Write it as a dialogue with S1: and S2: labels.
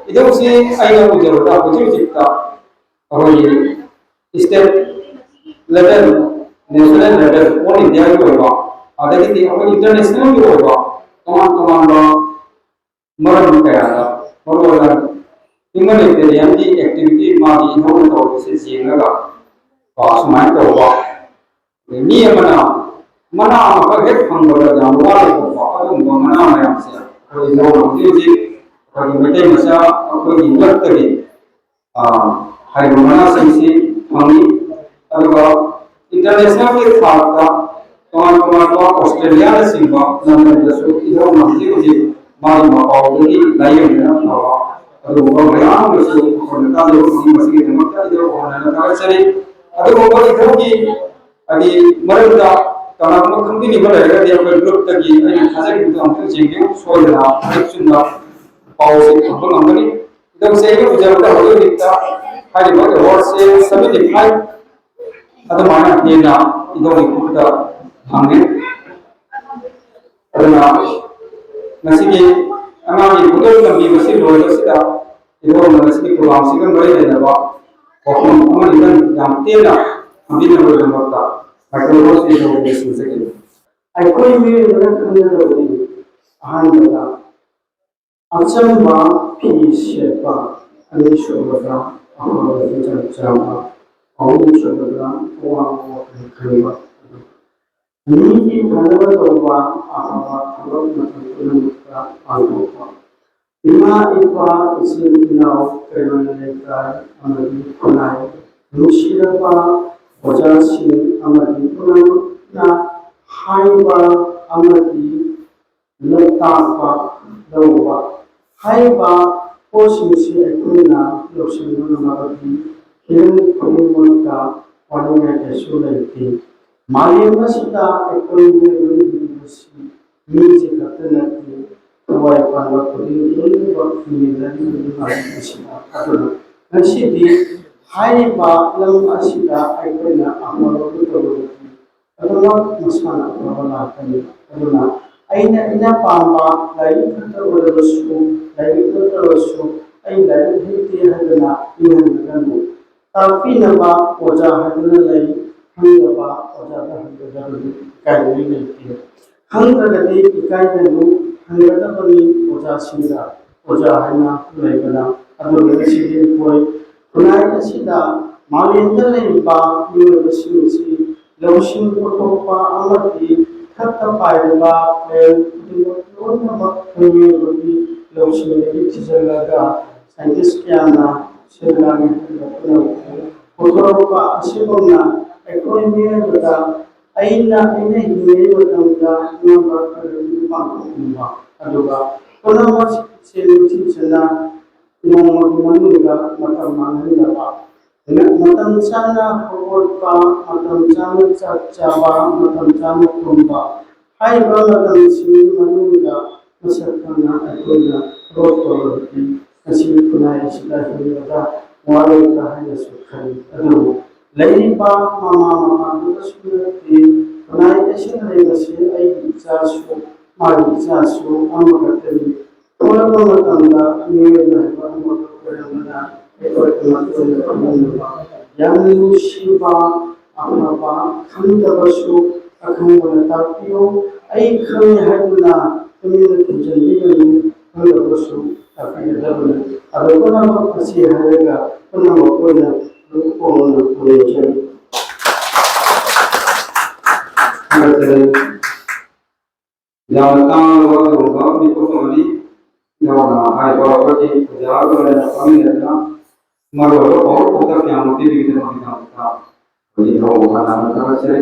S1: इधर से आई ना मुझे बता मुझे जितना और ये स्टेट लेवल नेशनल लेवल और इंडिया की होगा आधे की और इंटरनेशनल की होगा तमाम मरम क्या था मरम humanitarian की एक्टिविटी मारी इन्होंने तो इसे जीने का पास माइंड तो हुआ ini mana apa het panggoda jamwa ko pa adum mana mayam se ko yo ji ko mete masa ko ingat tadi hai mana sensi mami aduga international ke fakta kawan ko australia le simba namne jaso ido mati ji mari ma paw ni lai na nawa adu ko mayam so ko na ta jo si masi ke makta ido ko na ta sari adu ko ido ki अभी मरदा तनाव में company बना है कि अब group तक ये है खासा कि हम तो चेंगे सोल ना एक्शन ना पावर से हम हमने एकदम से ही मुझे बता हो दिखता हाई बहुत और से सभी दिखाई अगर माना ये ना इधर एक कुत्ता हमने अगर ना नसी के हमारे बुजुर्ग नबी वसी लोग से था इधर नसी के कुरान से कम बड़े रहना बा और हमारे इधर जानते ना हम भी नंबर बनता अकबर से जो बेसिस से आई कोई भी मतलब अंदर होती आनंदा अचंबा पीछेपा अनिश्चितता और चर्चावा अनिश्चितता वो करेगा नीति धनवर होगा आवा थोड़ा मतलब का आलोका इमा इपा इसे नाव करने का अमरी बनाए निश्चितता वजासी अमरी पुनः हाइबा अमरी लतापा लौबा हाइबा पोषिंसी अकुना लोकसंगम नमरी हिरन पुनिमता वालों के सुलेती मालियम सिता अकुन बेरुसी मीचे कतनती तवाय पाला पुरी वक्त मिलनी मिलनी सिता अदुना नसीदी हाइबा लम असिदा अकुना अमरो तोरुती अदुना मसाना प्रबला कनी अदुना अइना इना पामा लाई खतरवसु लाई खतरवसु अइ लाई हिते हदना इहनगनु ताफिनबा ओजा हदना लाई हंगबा ओजा हदना कायनि लेते हंगरदे इकायदनु हंगरदबनि ओजा सिंगा ओजा हना लेगना अदुना सिदि कोय खुनाय असिदा मालेंदा लेबा युनिवर्सिटी लौसिं पोथोपा अमति खत्ता पाइबा लोनमक खुमिबि लौसिंदि थिजलगा साइंटिस्ट क्याना सेलांग पोथोपा असिबोना इकोनॉमी अइना हिने मतंगा नंबर करनि पांगुमा अदुगा पुनः सेलुथिसना नोंमगि मनुगा मतम मानहंदबा मतम चाना होटपा मतम चाना चाचाबा मतम चाना तुंबा हाइबा मतम सिनि मनुगा मसखना अकोना रोतोरति असिन कुनाय सिदा हिदा वारेका हाय सुखै अदु लैनिबा मामा दुसुनति कुनाय असिन लेबसे ऐ इचासु मारि इचासु अमगतनि तोरबा Matanga निवेदनबा अमगतरमना yang siba apa khanda basu akan menetapiu ai khani haduna community jalianu khanda basu tapi dabna adapana masi haraga pana mokona rupona kureja yang tang wa ni ko ni nawana ai ko ko ji ya ko na kami na मरो और उधर क्या होती है विधि में होता है ये हो वाला मतलब से